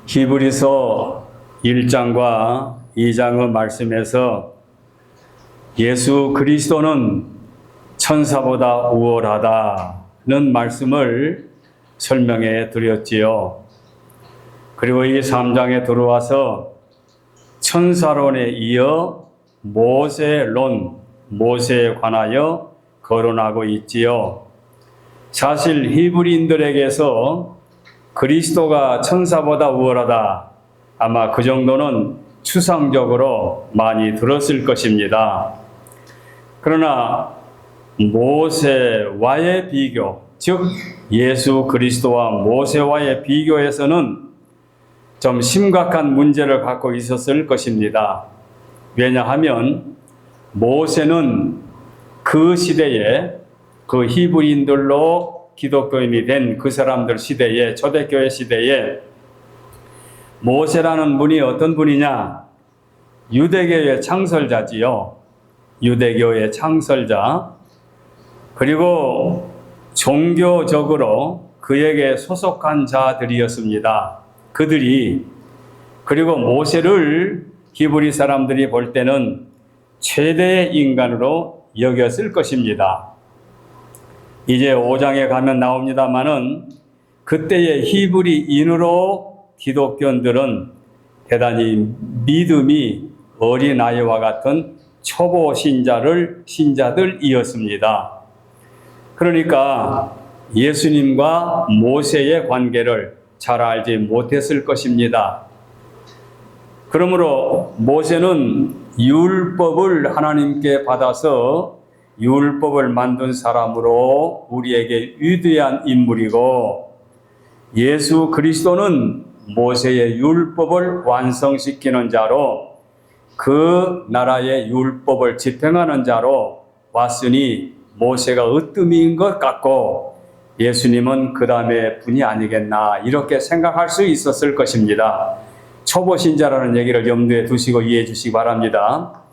히브리서 1장과 2장의 말씀에서 예수 그리스도는 천사보다 우월하다는 말씀을 설명해 드렸지요. 그리고 이 3장에 들어와서 천사론에 이어 모세론, 모세에 관하여 거론하고 있지요. 사실 히브리인들에게서 그리스도가 천사보다 우월하다, 아마 그 정도는 추상적으로 많이 들었을 것입니다. 그러나 모세와의 비교, 즉 예수 그리스도와 모세와의 비교에서는 좀 심각한 문제를 갖고 있었을 것입니다. 왜냐하면 모세는 그 시대에 그 히브리인들로 기독교인이 된 그 사람들 시대에, 초대교회 시대에 모세라는 분이 어떤 분이냐? 유대교의 창설자지요. 유대교의 창설자. 그리고 종교적으로 그에게 소속한 자들이었습니다. 그들이, 그리고 모세를 히브리 사람들이 볼 때는 최대의 인간으로 여겼을 것입니다. 이제 5장에 가면 나옵니다마는 그때의 히브리인으로 기독교인들은 대단히 믿음이 어린아이와 같은 초보 신자들이었습니다. 그러니까 예수님과 모세의 관계를 잘 알지 못했을 것입니다. 그러므로 모세는 율법을 하나님께 받아서 율법을 만든 사람으로 우리에게 위대한 인물이고, 예수 그리스도는 모세의 율법을 완성시키는 자로, 그 나라의 율법을 집행하는 자로 왔으니 모세가 으뜸인 것 같고 예수님은 그 다음에 분이 아니겠나, 이렇게 생각할 수 있었을 것입니다. 초보 신자라는 얘기를 염두에 두시고 이해해 주시기 바랍니다.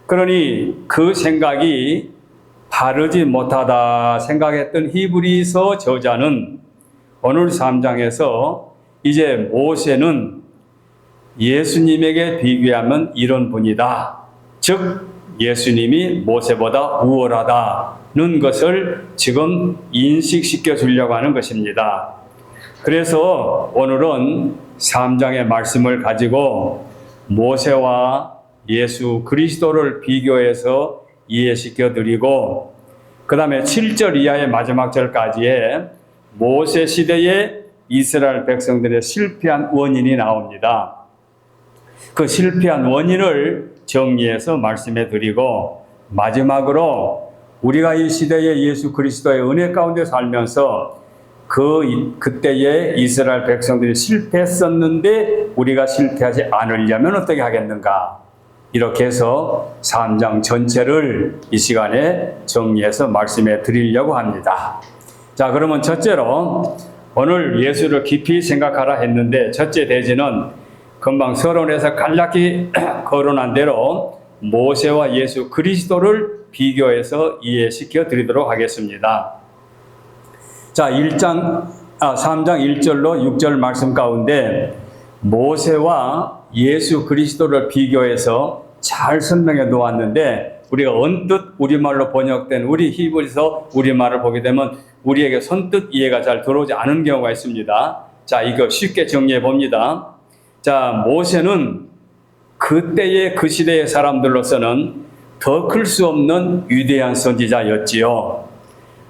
그러니 그 생각이 바르지 못하다 생각했던 히브리서 저자는 오늘 3장에서 이제 모세는 예수님에게 비교하면 이런 분이다, 즉 예수님이 모세보다 우월하다는 것을 지금 인식시켜 주려고 하는 것입니다. 그래서 오늘은 3장의 말씀을 가지고 모세와 예수 그리스도를 비교해서 이해시켜 드리고, 그 다음에 7절 이하의 마지막 절까지의 모세 시대의 이스라엘 백성들의 실패한 원인이 나옵니다. 그 실패한 원인을 정리해서 말씀해 드리고, 마지막으로 우리가 이 시대의 예수 그리스도의 은혜 가운데 살면서 그때의 이스라엘 백성들이 실패했었는데 우리가 실패하지 않으려면 어떻게 하겠는가, 이렇게 해서 3장 전체를 이 시간에 정리해서 말씀해 드리려고 합니다. 자, 그러면 첫째로 오늘 예수를 깊이 생각하라 했는데, 첫째 대지는 금방 서론에서 간략히 거론한 대로 모세와 예수 그리스도를 비교해서 이해시켜 드리도록 하겠습니다. 자, 3장 1절로 6절 말씀 가운데 모세와 예수 그리스도를 비교해서 잘 설명해 놓았는데, 우리가 언뜻 우리말로 번역된 우리 히브리서 우리말을 보게 되면 우리에게 선뜻 이해가 잘 들어오지 않은 경우가 있습니다. 자, 이거 쉽게 정리해 봅니다. 자, 모세는 그때의 그 시대의 사람들로서는 더 클 수 없는 위대한 선지자였지요.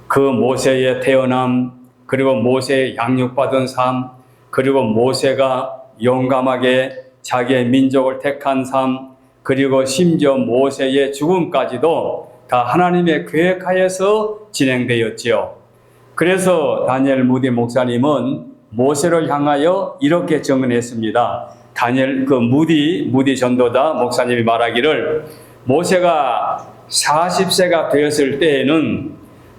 그 모세의 태어남, 그리고 모세의 양육받은 삶, 그리고 모세가 용감하게 자기의 민족을 택한 삶, 그리고 심지어 모세의 죽음까지도 다 하나님의 계획하에서 진행되었지요. 그래서 다니엘 무디 목사님은 모세를 향하여 이렇게 증언했습니다. 다니엘 무디 전도자 목사님이 말하기를, 모세가 40세가 되었을 때에는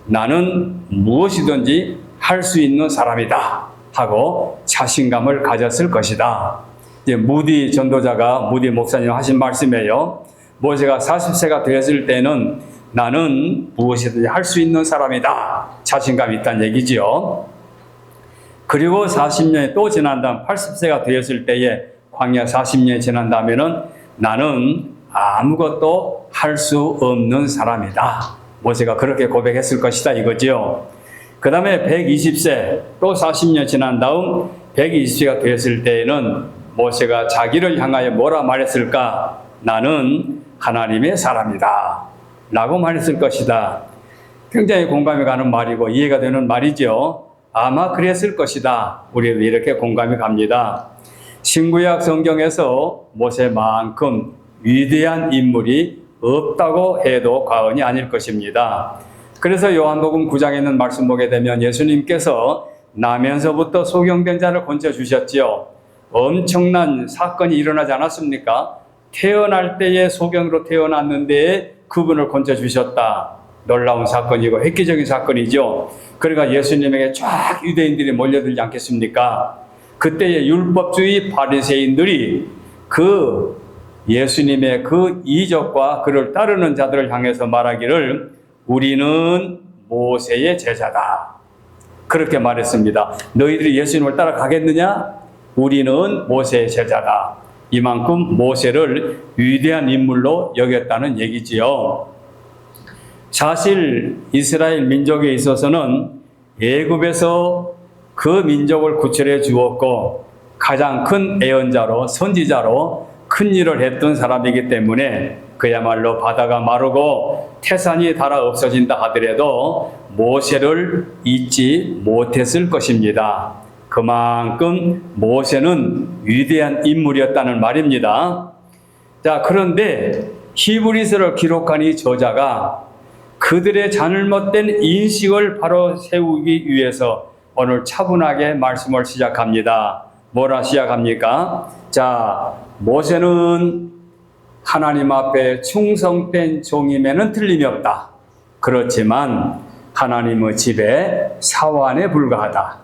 나는 무엇이든지 할 수 있는 사람이다 하고 자신감을 가졌을 것이다. 이제 무디 전도자가, 무디 목사님 하신 말씀이에요. 모세가 40세가 되었을 때는 나는 무엇이든지 할 수 있는 사람이다, 자신감이 있다는 얘기지요. 그리고 40년이 또 지난 다음 80세가 되었을 때에 광야 40년이 지난 다음에는 나는 아무것도 할 수 없는 사람이다. 모세가 그렇게 고백했을 것이다 이거죠. 그 다음에 120세 또 40년 지난 다음 120세가 되었을 때에는 모세가 자기를 향하여 뭐라 말했을까? 나는 하나님의 사람이다 라고 말했을 것이다. 굉장히 공감이 가는 말이고 이해가 되는 말이죠. 아마 그랬을 것이다. 우리도 이렇게 공감이 갑니다. 신구약 성경에서 모세만큼 위대한 인물이 없다고 해도 과언이 아닐 것입니다. 그래서 요한복음 9장에 있는 말씀 보게 되면 예수님께서 나면서부터 소경된 자를 건져주셨지요. 엄청난 사건이 일어나지 않았습니까? 태어날 때에 소경으로 태어났는데 그분을 건져주셨다. 놀라운 사건이고 획기적인 사건이죠. 그러니까 예수님에게 쫙 유대인들이 몰려들지 않겠습니까? 그때의 율법주의 바리새인들이 그 예수님의 그 이적과 그를 따르는 자들을 향해서 말하기를 우리는 모세의 제자다. 그렇게 말했습니다. 너희들이 예수님을 따라가겠느냐? 우리는 모세의 제자다. 이만큼 모세를 위대한 인물로 여겼다는 얘기지요. 사실 이스라엘 민족에 있어서는 애굽에서 그 민족을 구출해 주었고 가장 큰 애언자로 선지자로 큰 일을 했던 사람이기 때문에 그야말로 바다가 마르고 태산이 닳아 없어진다 하더라도 모세를 잊지 못했을 것입니다. 그만큼 모세는 위대한 인물이었다는 말입니다. 자, 그런데 히브리서를 기록한 이 저자가 그들의 잘못된 인식을 바로 세우기 위해서 오늘 차분하게 말씀을 시작합니다. 뭐라 시작합니까? 자, 모세는 하나님 앞에 충성된 종임에는 틀림이 없다. 그렇지만 하나님의 집에 사환에 불과하다.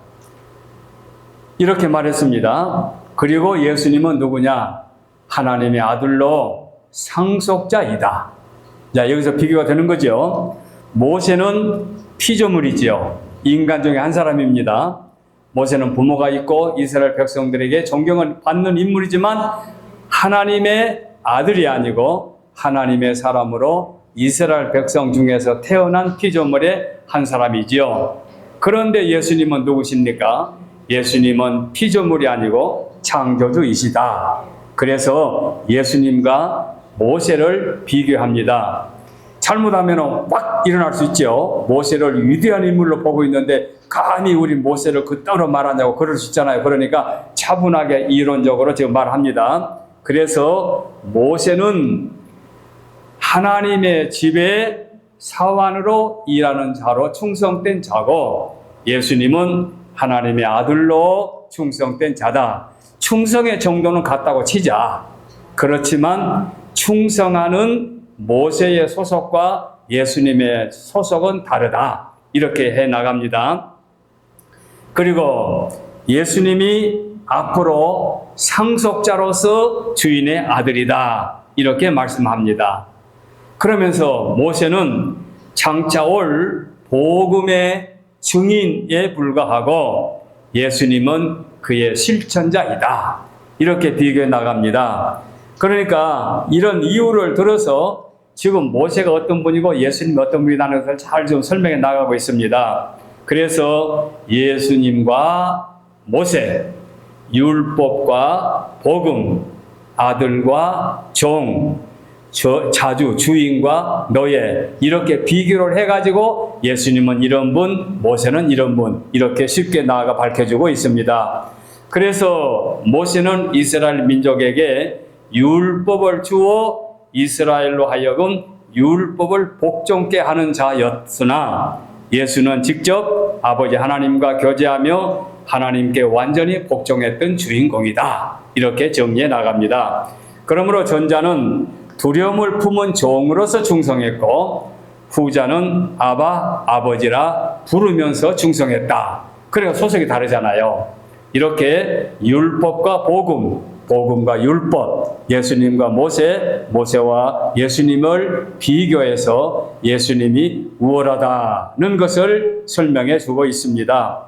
이렇게 말했습니다. 그리고 예수님은 누구냐? 하나님의 아들로 상속자이다. 자, 여기서 비교가 되는 거죠. 모세는 피조물이지요. 인간 중에 한 사람입니다. 모세는 부모가 있고 이스라엘 백성들에게 존경을 받는 인물이지만 하나님의 아들이 아니고 하나님의 사람으로 이스라엘 백성 중에서 태어난 피조물의 한 사람이지요. 그런데 예수님은 누구십니까? 예수님은 피조물이 아니고 창조주이시다. 그래서 예수님과 모세를 비교합니다. 잘못하면 막 일어날 수 있죠. 모세를 위대한 인물로 보고 있는데 감히 우리 모세를 그따로 말하냐고 그럴 수 있잖아요. 그러니까 차분하게 이론적으로 지금 말합니다. 그래서 모세는 하나님의 집에 사환으로 일하는 자로 충성된 자고 예수님은 하나님의 아들로 충성된 자다. 충성의 정도는 같다고 치자. 그렇지만 충성하는 모세의 소속과 예수님의 소속은 다르다. 이렇게 해 나갑니다. 그리고 예수님이 앞으로 상속자로서 주인의 아들이다. 이렇게 말씀합니다. 그러면서 모세는 장차 올 복음의 증인에 불과하고 예수님은 그의 실천자이다. 이렇게 비교해 나갑니다. 그러니까 이런 이유를 들어서 지금 모세가 어떤 분이고 예수님이 어떤 분이라는 것을 잘 좀 설명해 나가고 있습니다. 그래서 예수님과 모세, 율법과 복음, 아들과 종, 자주, 주인과 노예 이렇게 비교를 해가지고 예수님은 이런 분, 모세는 이런 분 이렇게 쉽게 나아가 밝혀주고 있습니다. 그래서 모세는 이스라엘 민족에게 율법을 주어 이스라엘로 하여금 율법을 복종케 하는 자였으나 예수는 직접 아버지 하나님과 교제하며 하나님께 완전히 복종했던 주인공이다. 이렇게 정리해 나갑니다. 그러므로 전자는 두려움을 품은 종으로서 충성했고 후자는 아바, 아버지라 부르면서 충성했다. 그래서 소속이 다르잖아요. 이렇게 율법과 복음, 복음과 율법, 예수님과 모세, 모세와 예수님을 비교해서 예수님이 우월하다는 것을 설명해 주고 있습니다.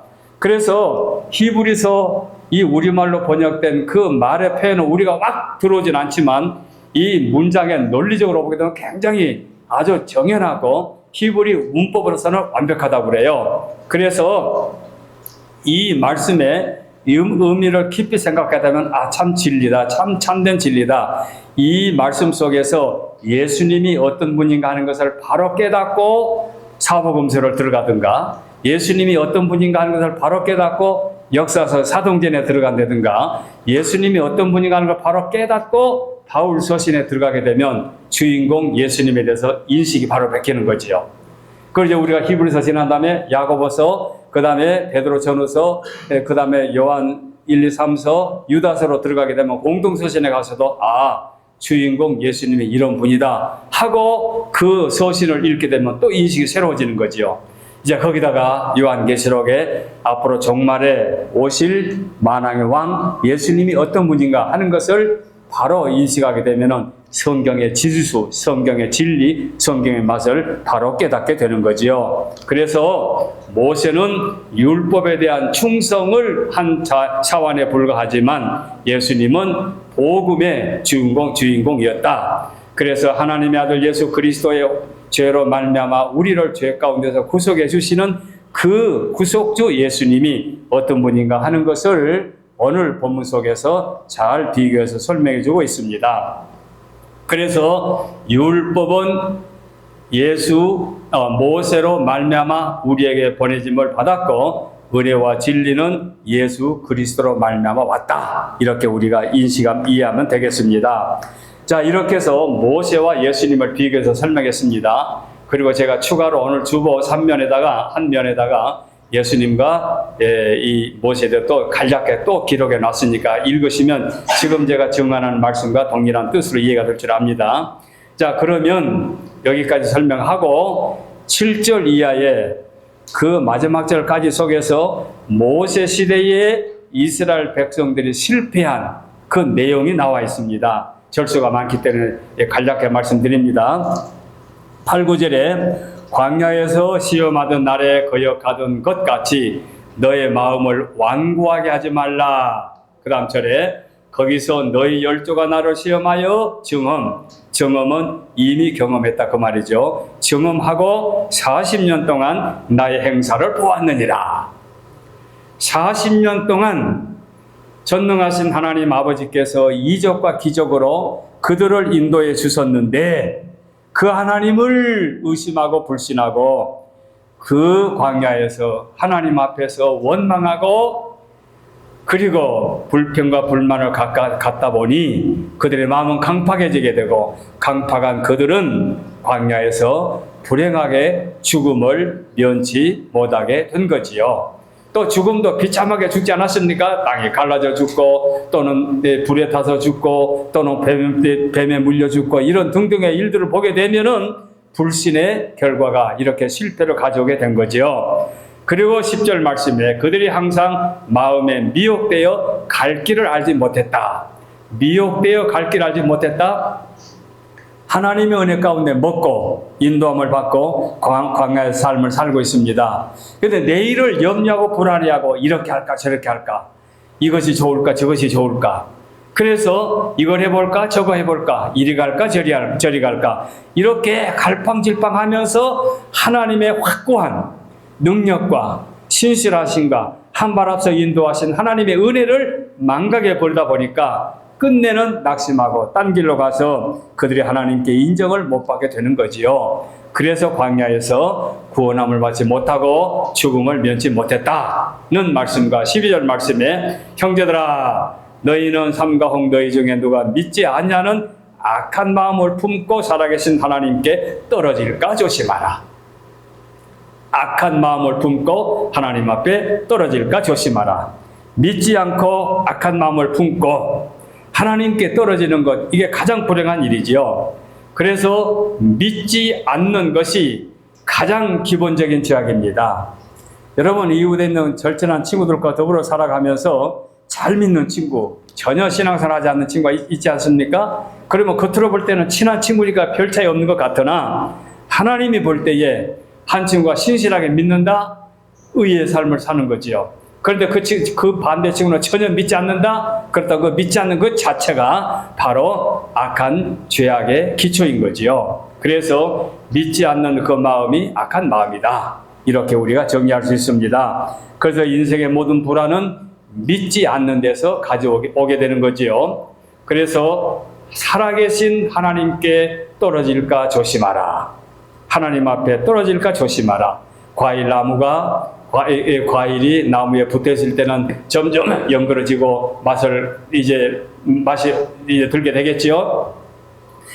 그래서 히브리서 이 우리말로 번역된 그 말의 표현은 우리가 막 들어오진 않지만 이 문장의 논리적으로 보게 되면 굉장히 아주 정연하고 히브리 문법으로서는 완벽하다고 그래요. 그래서 이 말씀의 의미를 깊이 생각하게 되면 참 진리다, 참 참된 진리다. 이 말씀 속에서 예수님이 어떤 분인가 하는 것을 바로 깨닫고 사복음서를 들어가든가, 예수님이 어떤 분인가 하는 것을 바로 깨닫고 역사서 사도행전에 들어간다든가, 예수님이 어떤 분인가 하는 걸 바로 깨닫고 바울 서신에 들어가게 되면 주인공 예수님에 대해서 인식이 바로 바뀌는 거지요. 그걸 이제 우리가 히브리서 지난 다음에 야고보서, 그 다음에 베드로 전후서, 그 다음에 요한 1, 2, 3서, 유다서로 들어가게 되면 공동서신에 가서도 주인공 예수님이 이런 분이다 하고 그 서신을 읽게 되면 또 인식이 새로워지는 거지요. 이제 거기다가 요한계시록에 앞으로 종말에 오실 만왕의 왕 예수님이 어떤 분인가 하는 것을 바로 인식하게 되면은 성경의 지수, 성경의 진리, 성경의 맛을 바로 깨닫게 되는 거지요. 그래서 모세는 율법에 대한 충성을 한 차원에 불과하지만 예수님은 복음의 주인공이었다. 그래서 하나님의 아들 예수 그리스도의 죄로 말미암아 우리를 죄 가운데서 구속해 주시는 그 구속주 예수님이 어떤 분인가 하는 것을 오늘 본문 속에서 잘 비교해서 설명해 주고 있습니다. 그래서 율법은 모세로 말미암아 우리에게 보내짐을 받았고 은혜와 진리는 예수 그리스도로 말미암아 왔다. 이렇게 우리가 이해하면 되겠습니다. 자, 이렇게 해서 모세와 예수님을 비교해서 설명했습니다. 그리고 제가 추가로 오늘 주보 한 면에다가 예수님과 이 모세에 대해 또 간략하게 또 기록해 놨으니까 읽으시면 지금 제가 증언하는 말씀과 동일한 뜻으로 이해가 될 줄 압니다. 자, 그러면 여기까지 설명하고 7절 이하의 그 마지막 절까지 속에서 모세 시대에 이스라엘 백성들이 실패한 그 내용이 나와 있습니다. 절수가 많기 때문에 간략하게 말씀드립니다. 8, 9절에 광야에서 시험하던 날에 거역하던 것 같이 너의 마음을 완고하게 하지 말라. 그 다음 절에 거기서 너희 열조가 나를 시험하여 증험은 이미 경험했다 그 말이죠. 증험하고 40년 동안 나의 행사를 보았느니라. 40년 동안 전능하신 하나님 아버지께서 이적과 기적으로 그들을 인도해 주셨는데 그 하나님을 의심하고 불신하고 그 광야에서 하나님 앞에서 원망하고 그리고 불평과 불만을 갖다 보니 그들의 마음은 강팍해지게 되고 강팍한 그들은 광야에서 불행하게 죽음을 면치 못하게 된 거지요. 또 죽음도 비참하게 죽지 않았습니까? 땅에 갈라져 죽고 또는 불에 타서 죽고 또는 뱀에 물려 죽고 이런 등등의 일들을 보게 되면은 불신의 결과가 이렇게 실패를 가져오게 된 거지요. 그리고 10절 말씀에 그들이 항상 마음에 미혹되어 갈 길을 알지 못했다. 미혹되어 갈 길을 알지 못했다. 하나님의 은혜 가운데 먹고 인도함을 받고 광야의 삶을 살고 있습니다. 그런데 내일을 염려하고 불안해하고 이렇게 할까 저렇게 할까, 이것이 좋을까 저것이 좋을까, 그래서 이걸 해볼까 저거 해볼까, 이리 갈까 저리 갈까, 이렇게 갈팡질팡하면서 하나님의 확고한 능력과 신실하신가 한 발 앞서 인도하신 하나님의 은혜를 망각해 버리다 보니까 끝내는 낙심하고 딴 길로 가서 그들이 하나님께 인정을 못 받게 되는 거지요. 그래서 광야에서 구원함을 받지 못하고 죽음을 면치 못했다는 말씀과 12절 말씀에 형제들아 너희는 삼가 홍 너희 중에 누가 믿지 않냐는 악한 마음을 품고 살아계신 하나님께 떨어질까 조심하라. 악한 마음을 품고 하나님 앞에 떨어질까 조심하라. 믿지 않고 악한 마음을 품고 하나님께 떨어지는 것, 이게 가장 불행한 일이지요. 그래서 믿지 않는 것이 가장 기본적인 죄악입니다. 여러분, 이웃에 있는 절친한 친구들과 더불어 살아가면서 잘 믿는 친구, 전혀 신앙생활하지 않는 친구가 있지 않습니까? 그러면 겉으로 볼 때는 친한 친구니까 별 차이 없는 것 같으나 하나님이 볼 때에 한 친구가 신실하게 믿는다? 의의 삶을 사는 거지요. 그런데 그 반대측으로 전혀 믿지 않는다? 그렇다고 믿지 않는 것 자체가 바로 악한 죄악의 기초인 거지요. 그래서 믿지 않는 그 마음이 악한 마음이다. 이렇게 우리가 정리할 수 있습니다. 그래서 인생의 모든 불안은 믿지 않는 데서 가져오게 되는 거지요. 그래서 살아계신 하나님께 떨어질까 조심하라. 하나님 앞에 떨어질까 조심하라. 과일이 나무에 붙어 있을 때는 점점 연그러지고 맛이 들게 되겠지요.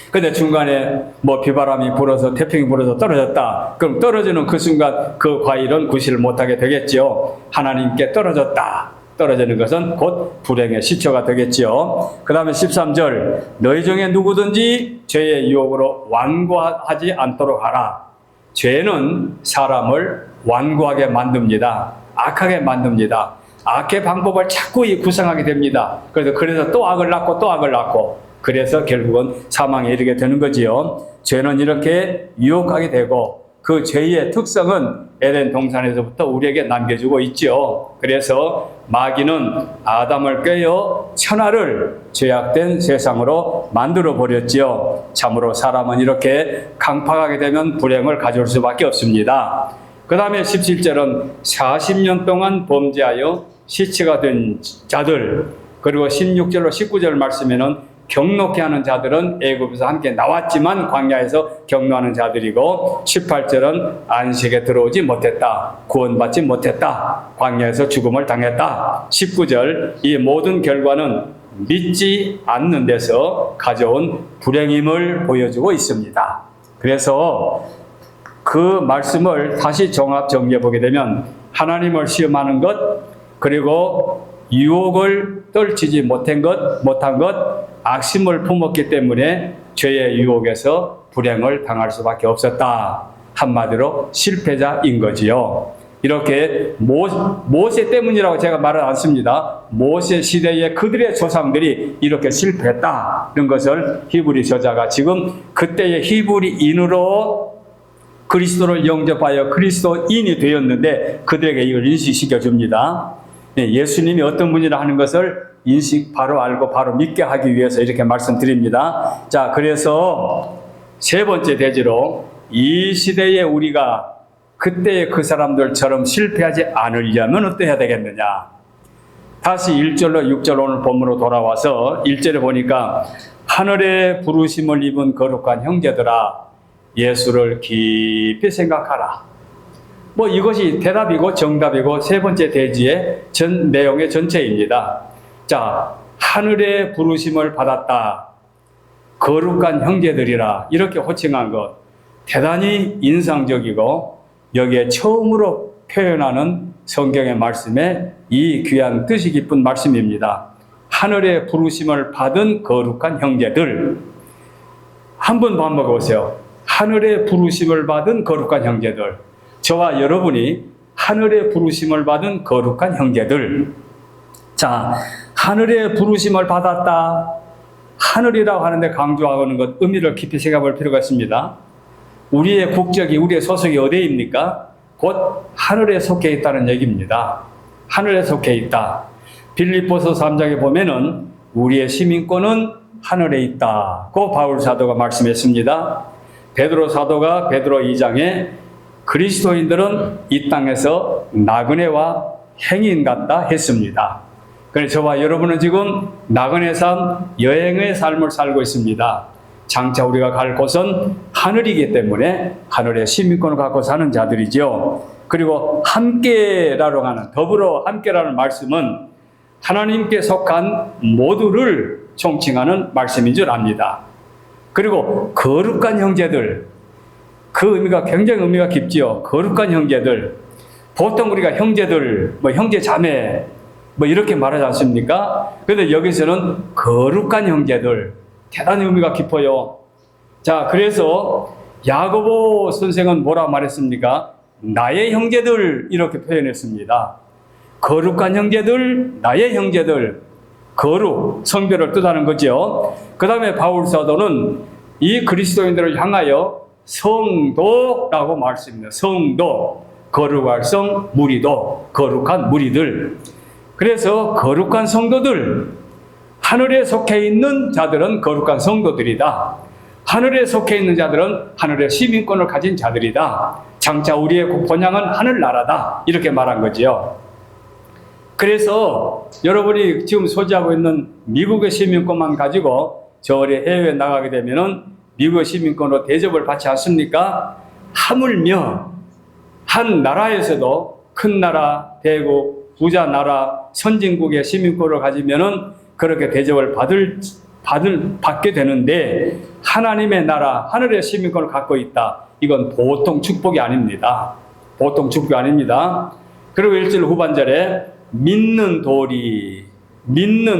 근데 중간에 뭐 비바람이 불어서 태풍이 불어서 떨어졌다. 그럼 떨어지는 그 순간 그 과일은 구실을 못하게 되겠지요. 하나님께 떨어지는 것은 곧 불행의 시초가 되겠지요. 그 다음에 13절, 너희 중에 누구든지 죄의 유혹으로 완고하지 않도록 하라. 죄는 사람을 완고하게 만듭니다. 악하게 만듭니다. 악의 방법을 자꾸 구상하게 됩니다. 그래서 또 악을 낳고 그래서 결국은 사망에 이르게 되는 거지요. 죄는 이렇게 유혹하게 되고 그 죄의 특성은 에덴 동산에서부터 우리에게 남겨주고 있죠. 그래서 마귀는 아담을 꿰어 천하를 죄악된 세상으로 만들어 버렸지요. 참으로 사람은 이렇게 강팍하게 되면 불행을 가져올 수밖에 없습니다. 그 다음에 17절은 40년 동안 범죄하여 시체가 된 자들, 그리고 16절로 19절 말씀에는 경록케 하는 자들은 애굽에서 함께 나왔지만 광야에서 경노하는 자들이고, 18절은 안식에 들어오지 못했다, 구원받지 못했다, 광야에서 죽음을 당했다. 19절, 이 모든 결과는 믿지 않는 데서 가져온 불행임을 보여주고 있습니다. 그래서 그 말씀을 다시 정리해 보게 되면, 하나님을 시험하는 것, 그리고 유혹을 떨치지 못한 것, 악심을 품었기 때문에 죄의 유혹에서 불행을 당할 수밖에 없었다. 한마디로 실패자인 거지요. 이렇게 모세 때문이라고 제가 말을 않습니다. 모세 시대에 그들의 조상들이 이렇게 실패했다는 것을 히브리 저자가 지금 그때의 히브리인으로 그리스도를 영접하여 그리스도인이 되었는데 그들에게 이걸 인식시켜 줍니다. 예수님이 어떤 분이라 하는 것을 바로 알고 바로 믿게 하기 위해서 이렇게 말씀드립니다. 자, 그래서 세 번째 대지로 이 시대에 우리가 그때의 그 사람들처럼 실패하지 않으려면 어떻게 해야 되겠느냐. 다시 1절로 6절 오늘 본문으로 돌아와서 1절에 보니까 하늘의 부르심을 입은 거룩한 형제들아, 예수를 깊이 생각하라. 이것이 대답이고 정답이고 세 번째 대지의 내용의 전체입니다. 자, 하늘의 부르심을 받았다, 거룩한 형제들이라, 이렇게 호칭한 것 대단히 인상적이고 여기에 처음으로 표현하는 성경의 말씀에 이 귀한 뜻이 깊은 말씀입니다. 하늘의 부르심을 받은 거룩한 형제들. 한번 반복해보세요. 하늘의 부르심을 받은 거룩한 형제들. 저와 여러분이 하늘의 부르심을 받은 거룩한 형제들. 자, 하늘의 부르심을 받았다. 하늘이라고 하는데 강조하는 것, 의미를 깊이 생각할 필요가 있습니다. 우리의 국적이, 우리의 소속이 어디입니까? 곧 하늘에 속해 있다는 얘기입니다. 하늘에 속해 있다. 빌립보서 3장에 보면은 우리의 시민권은 하늘에 있다고 바울 사도가 말씀했습니다. 베드로 사도가 베드로 2장에 그리스도인들은 이 땅에서 나그네와 행인 같다 했습니다. 그래서 저와 여러분은 지금 나그네 삶, 여행의 삶을 살고 있습니다. 장차 우리가 갈 곳은 하늘이기 때문에 하늘의 시민권을 갖고 사는 자들이죠. 그리고 함께라고 하는, 더불어 함께라는 말씀은 하나님께 속한 모두를 총칭하는 말씀인 줄 압니다. 그리고 거룩한 형제들, 그 의미가 굉장히 의미가 깊지요. 거룩한 형제들. 보통 우리가 형제들, 형제 자매, 이렇게 말하지 않습니까? 그런데 여기서는 거룩한 형제들. 대단히 의미가 깊어요. 자, 그래서 야고보 선생은 뭐라 말했습니까? 나의 형제들, 이렇게 표현했습니다. 거룩한 형제들, 나의 형제들. 거룩, 성별을 뜻하는 거죠. 그 다음에 바울 사도는 이 그리스도인들을 향하여 성도라고 말씀합니다. 성도. 거룩할 성 무리도, 거룩한 무리들. 그래서 거룩한 성도들, 하늘에 속해 있는 자들은 거룩한 성도들이다. 하늘에 속해 있는 자들은 하늘의 시민권을 가진 자들이다. 장차 우리의 본향은 하늘나라다. 이렇게 말한 거지요. 그래서 여러분이 지금 소지하고 있는 미국의 시민권만 가지고 저리 해외에 나가게 되면은 미국의 시민권으로 대접을 받지 않습니까? 하물며 한 나라에서도 큰 나라, 대국, 부자 나라, 선진국의 시민권을 가지면은 그렇게 대접을 받게 되는데, 하나님의 나라, 하늘의 시민권을 갖고 있다. 이건 보통 축복이 아닙니다. 보통 축복이 아닙니다. 그리고 1절 후반절에 믿는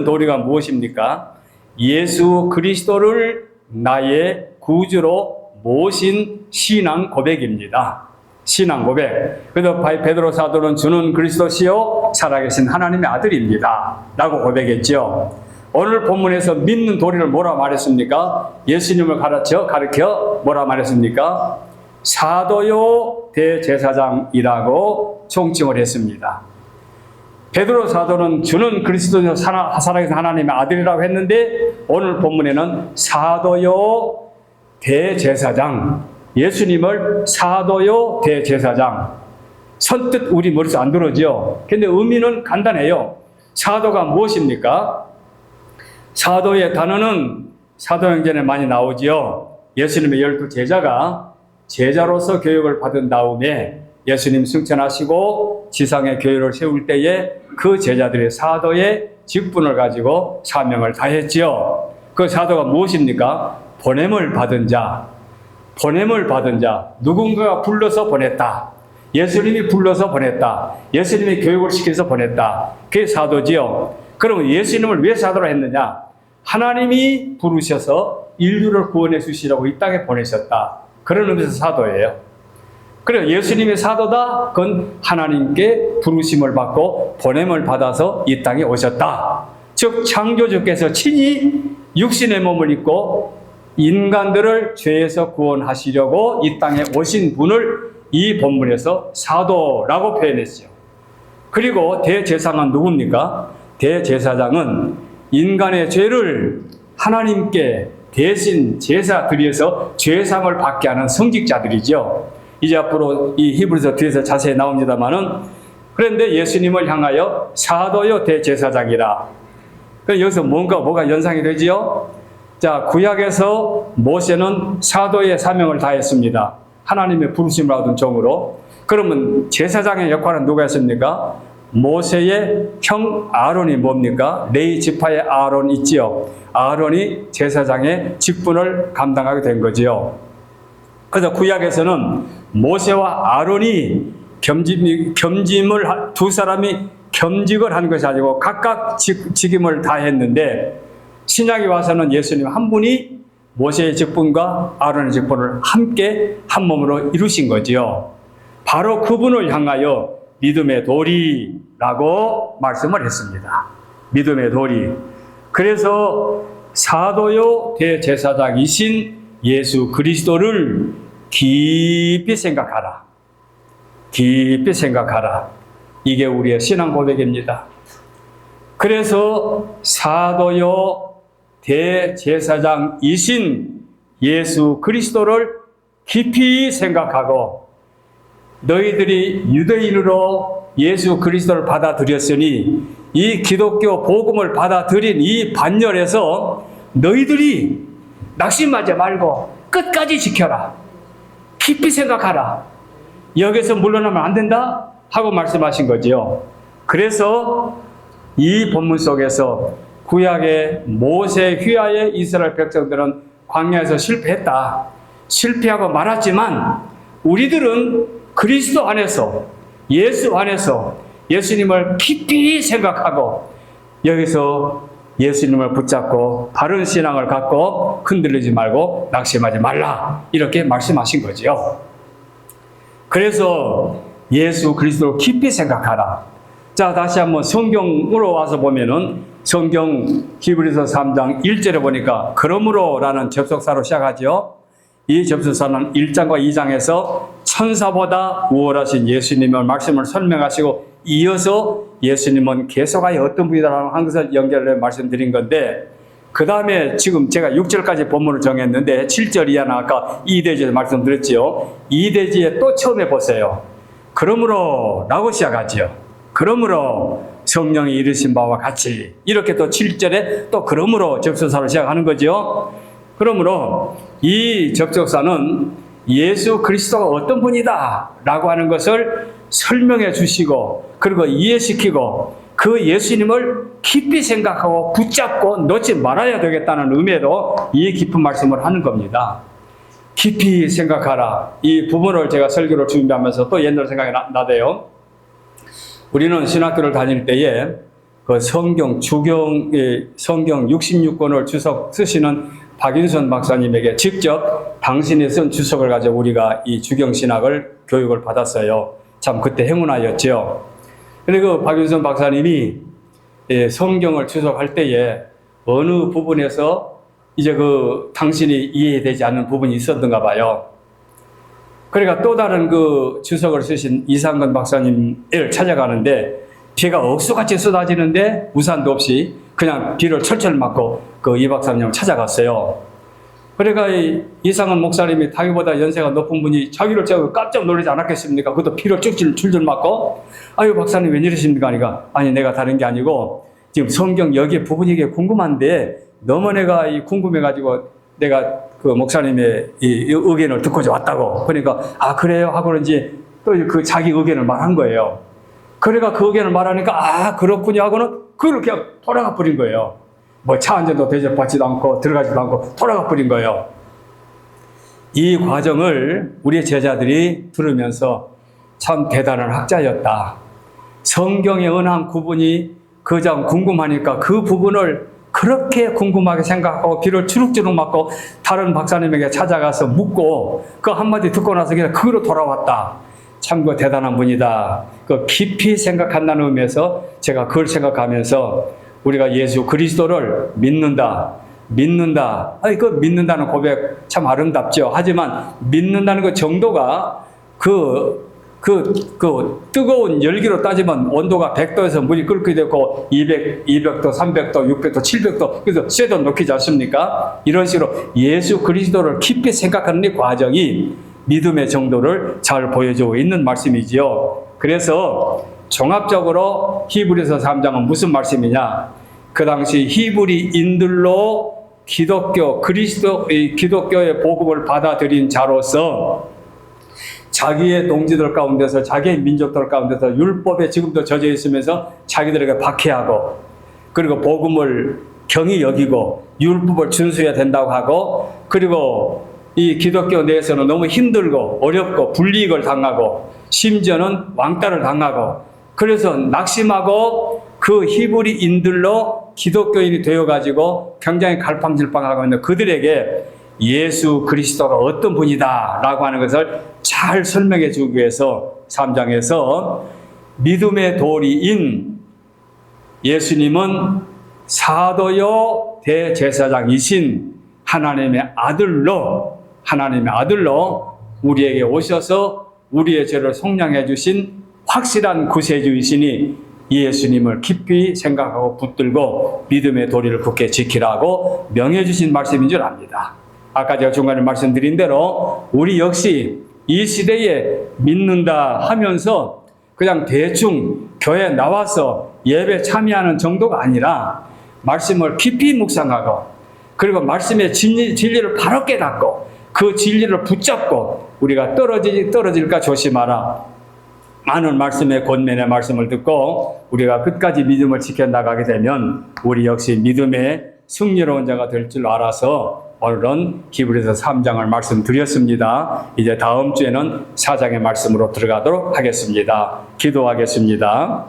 도리가 무엇입니까? 예수 그리스도를 나의 구주로 모신 신앙 고백입니다. 신앙 고백. 그래서 베드로 사도는 주는 그리스도시요 살아계신 하나님의 아들입니다 라고 고백했죠. 오늘 본문에서 믿는 도리를 뭐라 말했습니까? 예수님을 가르쳐 뭐라 말했습니까? 사도요 대제사장이라고 총칭을 했습니다. 베드로 사도는 주는 그리스도요 살아계신 하나님의 아들이라고 했는데, 오늘 본문에는 사도요 대제사장, 예수님을 사도요 대제사장. 선뜻 우리 머릿속에 안 들어오죠. 근데 의미는 간단해요. 사도가 무엇입니까? 사도의 단어는 사도행전에 많이 나오지요. 예수님의 12 제자가 제자로서 교육을 받은 다음에 예수님 승천하시고 지상의 교회를 세울 때에 그 제자들의 사도의 직분을 가지고 사명을 다했지요. 그 사도가 무엇입니까? 보냄을 받은 자. 누군가가 불러서 보냈다. 예수님이 불러서 보냈다. 예수님이 교육을 시켜서 보냈다. 그게 사도지요. 그럼 예수님을 왜 사도로 했느냐? 하나님이 부르셔서 인류를 구원해 주시라고 이 땅에 보내셨다. 그런 의미에서 사도예요. 그래서 예수님의 사도다. 그건 하나님께 부르심을 받고 보냄을 받아서 이 땅에 오셨다. 즉 창조주께서 친히 육신의 몸을 입고 인간들을 죄에서 구원하시려고 이 땅에 오신 분을 이 본문에서 사도라고 표현했죠. 그리고 대제사장은 누굽니까? 대제사장은 인간의 죄를 하나님께 대신 제사 드려서 죄상을 받게 하는 성직자들이죠. 이제 앞으로 이 히브리서 뒤에서 자세히 나옵니다만은, 그런데 예수님을 향하여 사도요 대제사장이라. 그래서 여기서 뭐가 연상이 되지요? 자, 구약에서 모세는 사도의 사명을 다했습니다. 하나님의 부르심을 얻은 종으로. 그러면 제사장의 역할은 누가 했습니까? 모세의 형 아론이 뭡니까? 레위 지파의 아론 있지요. 아론이 제사장의 직분을 감당하게 된 거지요. 그래서 구약에서는 모세와 아론이 두 사람이 겸직을 한 것이 아니고 각각 직임을 다 했는데, 신약에 와서는 예수님 한 분이 모세의 직분과 아론의 직분을 함께 한 몸으로 이루신 거지요. 바로 그분을 향하여 믿음의 도리라고 말씀을 했습니다. 믿음의 도리. 그래서 사도요 대제사장이신 예수 그리스도를 깊이 생각하라. 깊이 생각하라. 이게 우리의 신앙 고백입니다. 그래서 사도요 대제사장이신 예수 그리스도를 깊이 생각하고, 너희들이 유대인으로 예수 그리스도를 받아들였으니 이 기독교 복음을 받아들인 이 반열에서 너희들이 낙심하지 말고 끝까지 지켜라. 깊이 생각하라. 여기서 물러나면 안 된다 하고 말씀하신 거지요. 그래서 이 본문 속에서 구약의 모세 휘하의 이스라엘 백성들은 광야에서 실패했다. 실패하고 말았지만 우리들은 그리스도 안에서, 예수 안에서 예수님을 깊이 생각하고 여기서 예수님을 붙잡고 바른 신앙을 갖고 흔들리지 말고 낙심하지 말라. 이렇게 말씀하신 거지요. 그래서 예수 그리스도를 깊이 생각하라. 자, 다시 한번 성경으로 와서 보면은 성경 히브리서 3장 1절에 보니까 그러므로라는 접속사로 시작하죠. 이 접수사는 1장과 2장에서 천사보다 우월하신 예수님의 말씀을 설명하시고 이어서 예수님은 계속하여 어떤 분이다라는 한 것을 연결해 말씀드린 건데, 그 다음에 지금 제가 6절까지 본문을 정했는데 7절 이하는 아까 이대지에서 말씀드렸지요. 이대지에 또 처음에 보세요. 그러므로 라고 시작하지요. 그러므로 성령이 이르신 바와 같이, 이렇게 또 7절에 또 그러므로 접속사로 시작하는 거죠. 그러므로 이 접속사는 예수 그리스도가 어떤 분이다 라고 하는 것을 설명해 주시고, 그리고 이해시키고, 그 예수님을 깊이 생각하고 붙잡고 놓지 말아야 되겠다는 의미로 이 깊은 말씀을 하는 겁니다. 깊이 생각하라. 이 부분을 제가 설교를 준비하면서 또 옛날 생각이 나대요. 우리는 신학교를 다닐 때에 그 성경 66권을 주석 쓰시는 박인선 박사님에게 직접 당신이 쓴 주석을 가지고 우리가 이 주경신학을 교육을 받았어요. 참 그때 행운아였죠. 근데 그 박윤선 박사님이 성경을 주석할 때에 어느 부분에서 이제 그 당신이 이해되지 않는 부분이 있었던가 봐요. 그러니까 또 다른 그 주석을 쓰신 이상근 박사님을 찾아가는데 비가 억수같이 쏟아지는데 우산도 없이 그냥 비를 철철 맞고 그 이 박사님을 찾아갔어요. 그러니까 이상은 목사님이 자기보다 연세가 높은 분이 자기를 제가 깜짝 놀라지 않았겠습니까? 그것도 피를 줄줄 맞고, 아유 박사님 웬일이십니까? 하니까 아니 내가 다른 게 아니고 지금 성경 여기에 부분이 이게 궁금한데 너무 내가 궁금해가지고 내가 그 목사님의 이 의견을 듣고자 왔다고. 그러니까 아 그래요 하고는 이제 또 그 자기 의견을 말한 거예요. 그러니까 그 의견을 말하니까 아 그렇군요 하고는 그걸 그냥 돌아가 버린 거예요. 뭐 차 한 잔도 대접받지도 않고 들어가지도 않고 돌아가 버린 거예요. 이 과정을 우리 제자들이 들으면서 참 대단한 학자였다. 성경의 은한 구분이 그저 궁금하니까 그 부분을 그렇게 궁금하게 생각하고 비를 주룩주룩 맞고 다른 박사님에게 찾아가서 묻고 그 한마디 듣고 나서 그냥 그거로 돌아왔다. 참 그 대단한 분이다. 그 깊이 생각한다는 의미에서 제가 그걸 생각하면서 우리가 예수 그리스도를 믿는다. 아니, 그 믿는다는 고백 참 아름답죠. 하지만 믿는다는 그 정도가 그 뜨거운 열기로 따지면 온도가 100도에서 물이 끓게 되고 200도, 300도, 600도, 700도 그래서 쇠도 녹히지 않습니까? 이런 식으로 예수 그리스도를 깊이 생각하는 이 과정이 믿음의 정도를 잘 보여주고 있는 말씀이지요. 그래서 종합적으로 히브리서 3장은 무슨 말씀이냐? 그 당시 히브리인들로 기독교의 복음을 받아들인 자로서 자기의 동지들 가운데서 자기의 민족들 가운데서 율법에 지금도 젖어 있으면서 자기들에게 박해하고 그리고 복음을 경히 여기고 율법을 준수해야 된다고 하고 그리고 이 기독교 내에서는 너무 힘들고 어렵고 불이익을 당하고 심지어는 왕따를 당하고 그래서 낙심하고 그 히브리인들로 기독교인이 되어가지고 굉장히 갈팡질팡하고 있는 그들에게 예수 그리스도가 어떤 분이다 라고 하는 것을 잘 설명해 주기 위해서 3장에서 믿음의 도리인 예수님은 사도요 대제사장이신 하나님의 아들로 우리에게 오셔서 우리의 죄를 속량해 주신 확실한 구세주이시니 예수님을 깊이 생각하고 붙들고 믿음의 도리를 굳게 지키라고 명해 주신 말씀인 줄 압니다. 아까 제가 중간에 말씀드린 대로 우리 역시 이 시대에 믿는다 하면서 그냥 대충 교회 나와서 예배 참여하는 정도가 아니라 말씀을 깊이 묵상하고 그리고 말씀의 진리를 바로 깨닫고 그 진리를 붙잡고 우리가 떨어질까 조심하라. 많은 말씀의 권면의 말씀을 듣고 우리가 끝까지 믿음을 지켜나가게 되면 우리 역시 믿음의 승리로운 자가 될 줄 알아서 오늘은 히브리서 3장을 말씀드렸습니다. 이제 다음 주에는 4장의 말씀으로 들어가도록 하겠습니다. 기도하겠습니다.